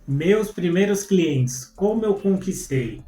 Meus primeiros clientes, como eu conquistei?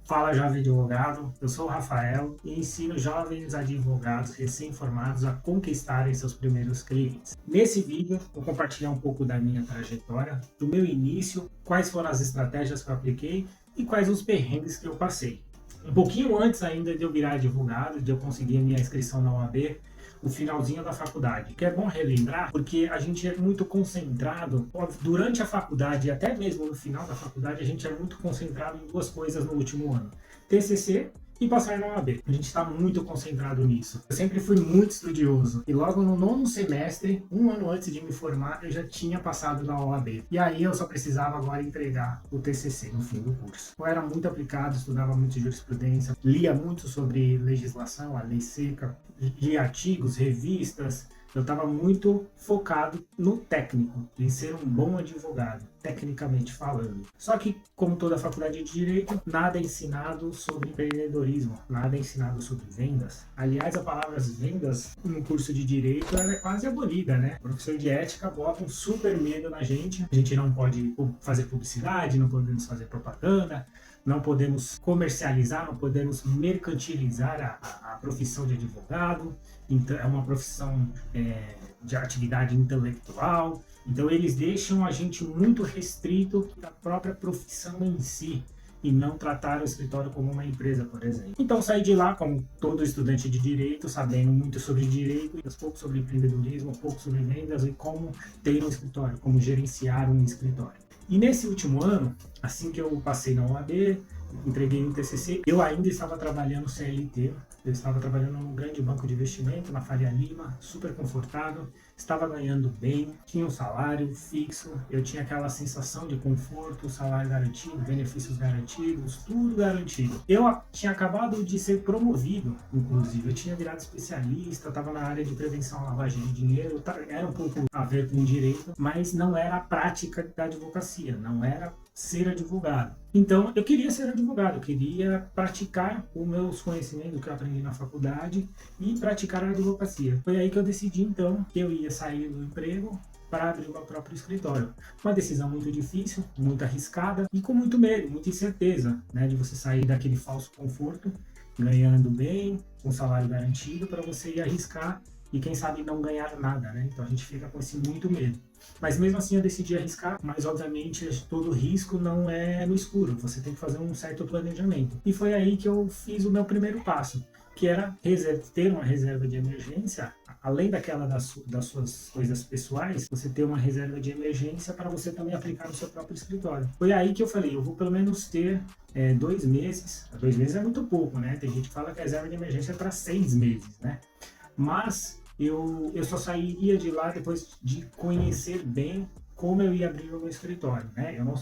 Fala, jovem advogado, eu sou o Rafael e ensino jovens advogados recém-formados a conquistarem seus primeiros clientes. Nesse vídeo, vou compartilhar um pouco da minha trajetória, do meu início, quais foram as estratégias que eu apliquei e quais os perrengues que eu passei. Um pouquinho antes ainda de eu virar advogado, de eu conseguir a minha inscrição na OAB, o finalzinho da faculdade, que é bom relembrar porque a gente é muito concentrado durante a faculdade e até mesmo no final da faculdade a gente é muito concentrado em duas coisas no último ano: TCC e passar na OAB. A gente está muito concentrado nisso. Eu sempre fui muito estudioso e logo no nono semestre, um ano antes de me formar, eu já tinha passado na OAB. E aí eu só precisava agora entregar o TCC no fim do curso. Eu era muito aplicado, estudava muito jurisprudência, lia muito sobre legislação, a lei seca, lia artigos, revistas. Eu estava muito focado no técnico, em ser um bom advogado, tecnicamente falando. Só que, como toda faculdade de Direito, nada é ensinado sobre empreendedorismo, nada é ensinado sobre vendas. Aliás, a palavra vendas no curso de Direito ela é quase abolida, né? O professor de ética bota um super medo na gente. A gente não pode fazer publicidade, não podemos fazer propaganda, não podemos comercializar, não podemos mercantilizar a profissão de advogado. Então, é uma profissão de atividade intelectual. Então, eles deixam a gente muito restrito da própria profissão em si e não tratar o escritório como uma empresa, por exemplo. Então, saí de lá como todo estudante de direito, sabendo muito sobre direito, um pouco sobre empreendedorismo, um pouco sobre vendas e como ter um escritório, como gerenciar um escritório. E nesse último ano, assim que eu passei na OAB, entreguei no TCC, eu ainda estava trabalhando CLT, eu estava trabalhando num grande banco de investimento, na Faria Lima, super confortável, estava ganhando bem, tinha um salário fixo, eu tinha aquela sensação de conforto, salário garantido, benefícios garantidos, tudo garantido. Eu tinha acabado de ser promovido, inclusive, eu tinha virado especialista, estava na área de prevenção à lavagem de dinheiro, era um pouco a ver com direito, mas não era a prática da advocacia, não era ser advogado. Então, eu queria ser advogado, eu queria praticar os meus conhecimentos que eu aprendi na faculdade e praticar a advocacia. Foi aí que eu decidi, então, que eu ia sair do emprego para abrir o meu próprio escritório. Uma decisão muito difícil, muito arriscada e com muito medo, muita incerteza, né, de você sair daquele falso conforto, ganhando bem, com salário garantido, para você ir arriscar e quem sabe não ganhar nada, né? Então a gente fica com esse muito medo. Mas mesmo assim eu decidi arriscar, mas obviamente todo risco não é no escuro, você tem que fazer um certo planejamento. E foi aí que eu fiz o meu primeiro passo, que era ter uma reserva de emergência, além daquela das suas coisas pessoais, você ter uma reserva de emergência para você também aplicar no seu próprio escritório. Foi aí que eu falei, eu vou pelo menos ter 2 meses. 2 meses é muito pouco, né? Tem gente que fala que a reserva de emergência é para 6 meses, né? Mas eu só sairia de lá depois de conhecer bem como eu ia abrir o meu escritório, né? Eu não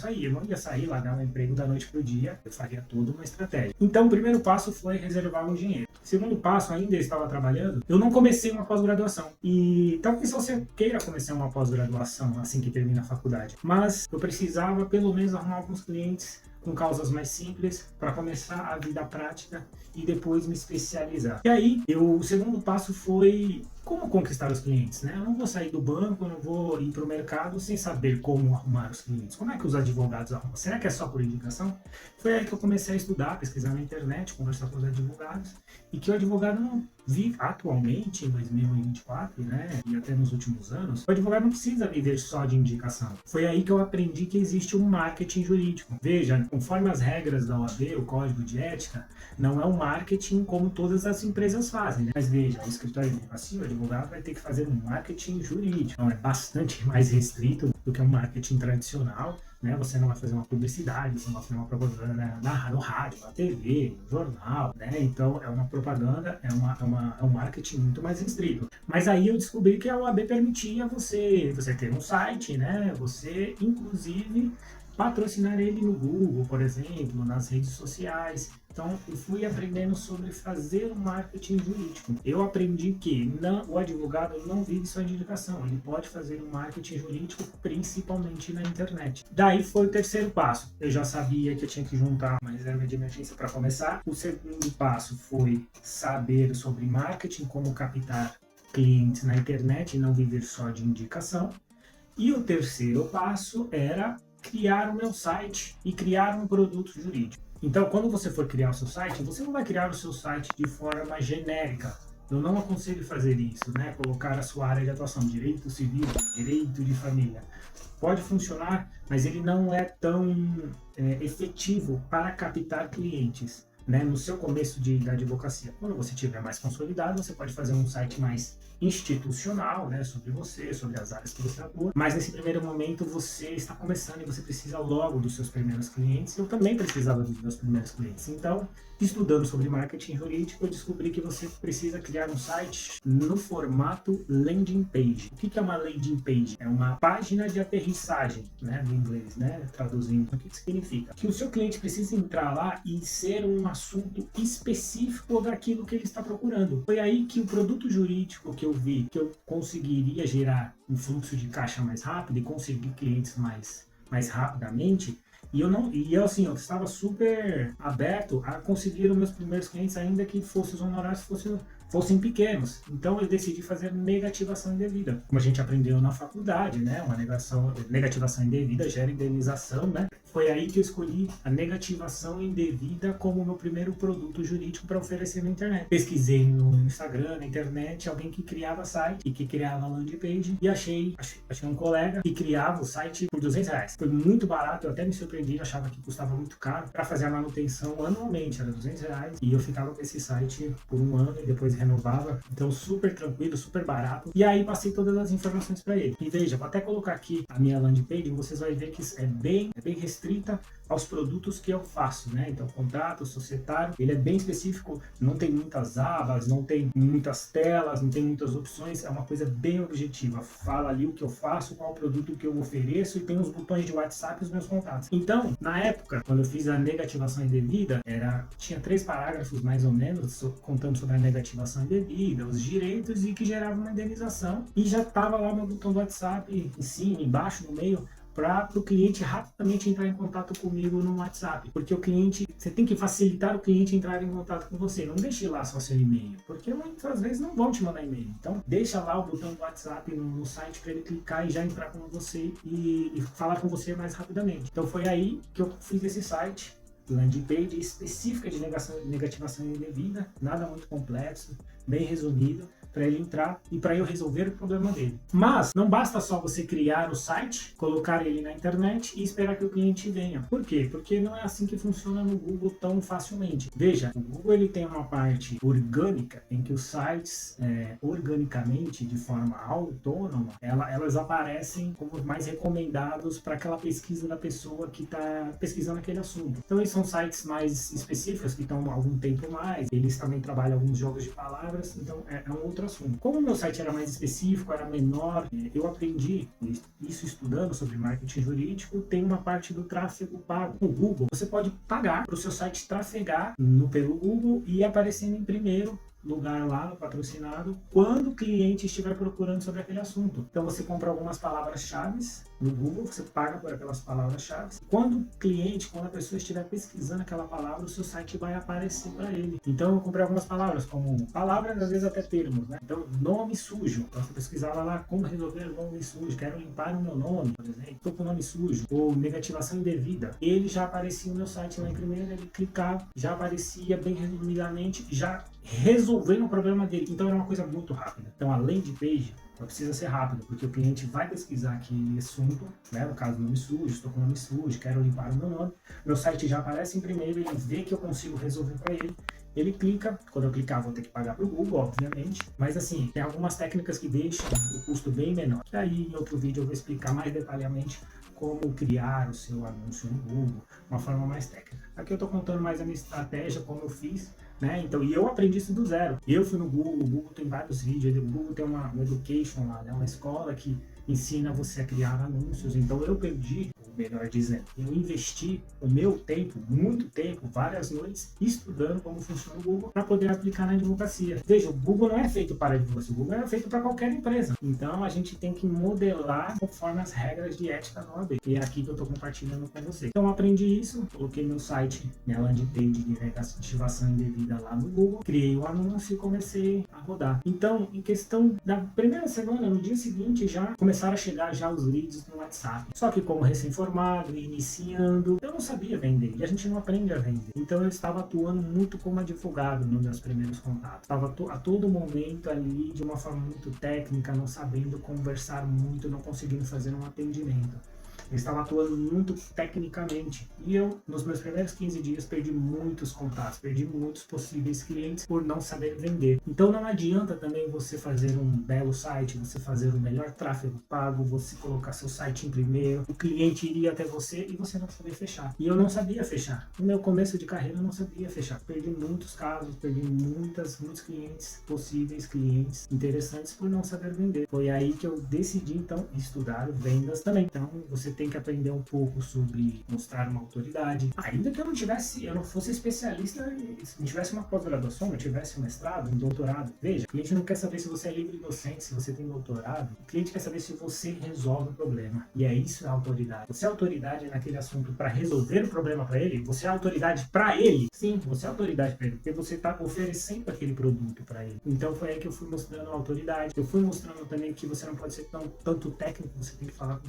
ia sair lá, dar um emprego da noite para o dia, eu faria toda uma estratégia. Então, o primeiro passo foi reservar um dinheiro. O segundo passo, ainda eu estava trabalhando, eu não comecei uma pós-graduação. E talvez você queira começar uma pós-graduação assim que termina a faculdade, mas eu precisava pelo menos arrumar alguns clientes com causas mais simples para começar a vida prática e depois me especializar. E aí, o segundo passo foi como conquistar os clientes, né? Eu não vou sair do banco, eu não vou ir para o mercado sem saber como arrumar os clientes. Como é que os advogados arrumam? Será que é só por indicação? Foi aí que eu comecei a estudar, pesquisar na internet, conversar com os advogados e que o advogado não vive atualmente, em 2024, né, e até nos últimos anos, o advogado não precisa viver só de indicação. Foi aí que eu aprendi que existe um marketing jurídico. Veja, conforme as regras da OAB, o Código de Ética, não é um marketing como todas as empresas fazem, né? Mas veja, o escritório de advocacia, o advogado vai ter que fazer um marketing jurídico. Então é bastante mais restrito do que um marketing tradicional, né? Você não vai fazer uma publicidade, você não vai fazer uma propaganda no rádio, na TV, no jornal, né? Então é uma propaganda, é um marketing muito mais restrito. Mas aí eu descobri que a OAB permitia você ter um site, né? Você, inclusive, patrocinar ele no Google, por exemplo, nas redes sociais. Então, eu fui aprendendo sobre fazer o marketing jurídico. Eu aprendi que o advogado não vive só de indicação, ele pode fazer o marketing jurídico principalmente na internet. Daí foi o terceiro passo. Eu já sabia que eu tinha que juntar uma reserva de emergência para começar. O segundo passo foi saber sobre marketing, como captar clientes na internet e não viver só de indicação. E o terceiro passo era criar o meu site e criar um produto jurídico. Então, quando você for criar o seu site, você não vai criar o seu site de forma genérica. Eu não aconselho fazer isso, né? Colocar a sua área de atuação, direito civil, direito de família. Pode funcionar, mas ele não é tão efetivo para captar clientes, né? No seu começo da advocacia. Quando você estiver mais consolidado, você pode fazer um site mais institucional, né? Sobre você, sobre as áreas que você atua. Mas nesse primeiro momento você está começando e você precisa logo dos seus primeiros clientes. Eu também precisava dos meus primeiros clientes. Então, estudando sobre marketing jurídico, eu descobri que você precisa criar um site no formato landing page. O que é uma landing page? É uma página de aterrissagem, né, do inglês, né, traduzindo. O que significa? Que o seu cliente precisa entrar lá e ser um assunto específico daquilo que ele está procurando. Foi aí que o produto jurídico que eu vi que eu conseguiria gerar um fluxo de caixa mais rápido e conseguir clientes mais rapidamente. Eu estava super aberto a conseguir os meus primeiros clientes, ainda que os honorários fossem pequenos. Então eu decidi fazer negativação indevida. Como a gente aprendeu na faculdade, né? Negativação indevida gera indenização, né? Foi aí que eu escolhi a negativação indevida como meu primeiro produto jurídico para oferecer na internet. Pesquisei no Instagram, na internet, alguém que criava site e que criava landing page e achei um colega que criava o site por R$200. Foi muito barato, eu até me surpreendi, achava que custava muito caro. Para fazer a manutenção anualmente era R$200 e eu ficava com esse site por um ano e depois renovava. Então super tranquilo, super barato. E aí passei todas as informações para ele. E veja, vou até colocar aqui a minha landing page, vocês vão ver que é bem restrita aos produtos que eu faço, né? Então, contrato societário, ele é bem específico, não tem muitas abas, não tem muitas telas, não tem muitas opções, é uma coisa bem objetiva. Fala ali o que eu faço, qual o produto que eu ofereço e tem os botões de WhatsApp e os meus contatos. Então, na época, quando eu fiz a negativação indevida, tinha 3 parágrafos mais ou menos, contando sobre a negativação indevida, os direitos e que gerava uma indenização. E já estava lá meu botão do WhatsApp, em cima, embaixo, no meio, para o cliente rapidamente entrar em contato comigo no WhatsApp. Porque você tem que facilitar o cliente entrar em contato com você. Não deixe lá só seu e-mail, porque muitas vezes não vão te mandar e-mail. Então, deixa lá o botão do WhatsApp no site para ele clicar e já entrar com você e falar com você mais rapidamente. Então, foi aí que eu fiz esse site, landing page específica de negativação indevida, nada muito complexo, bem resumido, para ele entrar e para eu resolver o problema dele. Mas não basta só você criar o site, colocar ele na internet e esperar que o cliente venha. Por quê? Porque não é assim que funciona no Google tão facilmente. Veja, o Google ele tem uma parte orgânica em que os sites organicamente, de forma autônoma, elas aparecem como mais recomendados para aquela pesquisa da pessoa que está pesquisando aquele assunto. Então eles são sites mais específicos que estão há algum tempo mais. Eles também trabalham alguns jogos de palavras, então é um outro assunto. Como o meu site era mais específico, era menor, eu aprendi isso estudando sobre marketing jurídico. Tem uma parte do tráfego pago. No Google, você pode pagar para o seu site trafegar pelo Google e aparecendo em primeiro lugar lá no patrocinado quando o cliente estiver procurando sobre aquele assunto. Então você compra algumas palavras-chave no Google, você paga por aquelas palavras-chave. Quando a pessoa estiver pesquisando aquela palavra, o seu site vai aparecer para ele. Então eu comprei algumas palavras, como palavras, às vezes até termos, né? Então, nome sujo. Então você pesquisava lá como resolver o nome sujo, quero limpar o meu nome, por exemplo, estou com o nome sujo, ou negativação indevida. Ele já aparecia no meu site lá em primeiro, ele clicava, já aparecia bem resumidamente, já resolvendo o problema dele. Então era uma coisa muito rápida. Então a landing page precisa ser rápida, porque o cliente vai pesquisar aquele assunto, né? No caso, nome sujo, estou com nome sujo, quero limpar o meu nome. Meu site já aparece em primeiro, ele vê que eu consigo resolver para ele. Ele clica, quando eu clicar vou ter que pagar para o Google, obviamente, mas assim, tem algumas técnicas que deixam o custo bem menor. E aí em outro vídeo eu vou explicar mais detalhadamente como criar o seu anúncio no Google, uma forma mais técnica. Aqui eu estou contando mais a minha estratégia, como eu fiz, né? Então, e eu aprendi isso do zero. Eu fui no Google, o Google tem vários vídeos, o Google tem uma education lá, né? Uma escola que ensina você a criar anúncios. Então eu perdi, ou melhor dizendo, eu investi o meu tempo, muito tempo, várias noites, estudando como funciona o Google para poder aplicar na advocacia. Veja, o Google não é feito para a advocacia, o Google é feito para qualquer empresa. Então a gente tem que modelar conforme as regras de ética da OAB. E é aqui que eu estou compartilhando com você. Então eu aprendi isso, coloquei meu site, minha landing page de negativação indevida lá no Google, criei o anúncio e comecei a rodar. Então, em questão da primeira semana, no dia seguinte já comecei começaram a chegar já os leads no WhatsApp. Só que como recém-formado, iniciando, eu não sabia vender, e a gente não aprende a vender. Então eu estava atuando muito como advogado nos meus primeiros contatos. Estava a todo momento ali de uma forma muito técnica, não sabendo conversar muito, não conseguindo fazer um atendimento. Eu estava atuando muito tecnicamente. E eu, nos meus primeiros 15 dias, perdi muitos contatos, perdi muitos possíveis clientes por não saber vender. Então não adianta também você fazer um belo site, você fazer o melhor tráfego pago, você colocar seu site em primeiro, o cliente iria até você e você não saber fechar. E eu não sabia fechar. No meu começo de carreira eu não sabia fechar. Perdi muitos casos, perdi muitos clientes, possíveis clientes interessantes por não saber vender. Foi aí que eu decidi então estudar vendas também. Então você tem que aprender um pouco sobre mostrar uma autoridade. Ainda que eu não fosse especialista, se não tivesse uma pós-graduação, eu tivesse um mestrado, um doutorado. Veja, o cliente não quer saber se você é livre docente, se você tem doutorado. O cliente quer saber se você resolve o problema. E é isso a autoridade. Você é autoridade naquele assunto para resolver o problema para ele? Você é autoridade para ele? Sim, você é autoridade para ele, porque você está oferecendo aquele produto para ele. Então foi aí que eu fui mostrando a autoridade. Eu fui mostrando também que você não pode ser tanto técnico, você tem que falar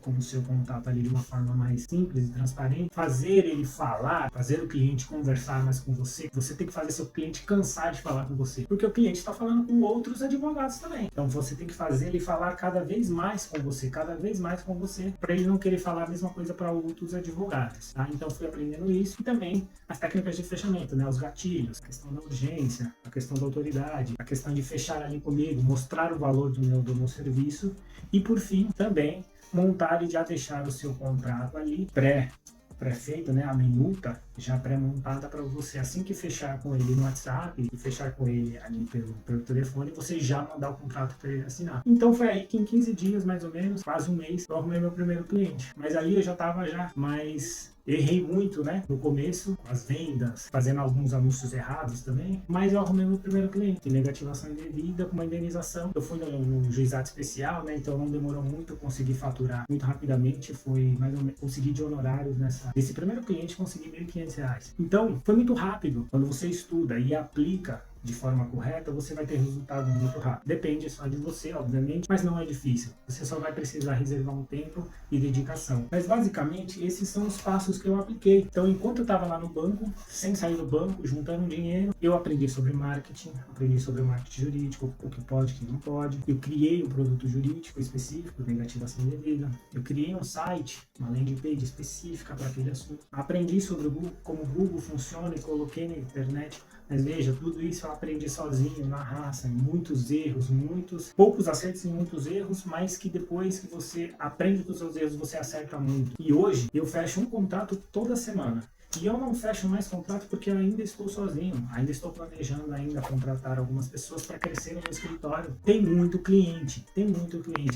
com o seu contato ali de uma forma mais simples e transparente, fazer ele falar, fazer o cliente conversar mais com você. Você tem que fazer seu cliente cansar de falar com você, porque o cliente está falando com outros advogados também. Então você tem que fazer ele falar cada vez mais com você, para ele não querer falar a mesma coisa para outros advogados, tá? Então fui aprendendo isso e também as técnicas de fechamento, né? Os gatilhos, a questão da urgência, a questão da autoridade, a questão de fechar ali comigo, mostrar o valor do meu serviço e por fim também montar e já deixar o seu contrato ali pré-feito, né, a minuta já pré-montada para você, assim que fechar com ele no WhatsApp e fechar com ele ali pelo telefone, você já mandar o contrato para ele assinar. Então foi aí que em 15 dias, mais ou menos, quase um mês, eu arrumei meu primeiro cliente. Mas ali eu já estava mais... Errei muito, né? No começo, as vendas, fazendo alguns anúncios errados também, mas eu arrumei meu primeiro cliente, negativação indevida com uma indenização. Eu fui no juizado especial, né? Então não demorou muito, eu consegui faturar muito rapidamente, foi mais ou menos, consegui de honorários desse primeiro cliente, consegui R$1.500. Então foi muito rápido. Quando você estuda e aplica de forma correta, você vai ter resultado muito rápido. Depende só de você, obviamente, mas não é difícil. Você só vai precisar reservar um tempo e dedicação. Mas basicamente, esses são os passos que eu apliquei. Então, enquanto eu estava lá no banco, sem sair do banco, juntando dinheiro, eu aprendi sobre marketing, aprendi sobre marketing jurídico, o que pode, o que não pode. Eu criei um produto jurídico específico, negativação indevida. Eu criei um site, uma landing page específica para aquele assunto. Aprendi sobre o Google, como o Google funciona e coloquei na internet. Mas veja, tudo isso eu aprendi sozinho, na raça, muitos erros, poucos acertos e muitos erros, mas que depois que você aprende dos seus erros, você acerta muito. E hoje eu fecho um contrato toda semana. E eu não fecho mais contrato porque eu ainda estou sozinho, ainda estou planejando ainda contratar algumas pessoas para crescer no meu escritório. Tem muito cliente,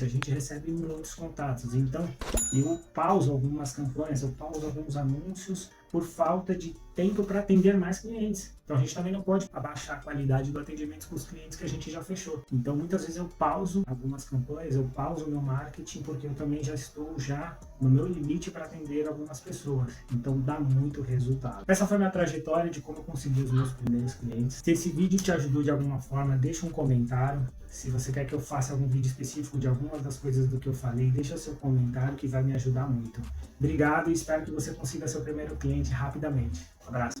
a gente recebe muitos contatos, então eu pauso algumas campanhas, eu pauso alguns anúncios por falta de tempo para atender mais clientes. Então a gente também não pode abaixar a qualidade do atendimento com os clientes que a gente já fechou. Então muitas vezes eu pauso algumas campanhas, eu pauso o meu marketing porque eu também já estou no meu limite para atender algumas pessoas. Então dá muito resultado. Essa foi a minha trajetória de como eu consegui os meus primeiros clientes. Se esse vídeo te ajudou de alguma forma, deixa um comentário. Se você quer que eu faça algum vídeo específico de algumas das coisas do que eu falei, deixa seu comentário que vai me ajudar muito. Obrigado e espero que você consiga seu primeiro cliente rapidamente. Um abraço.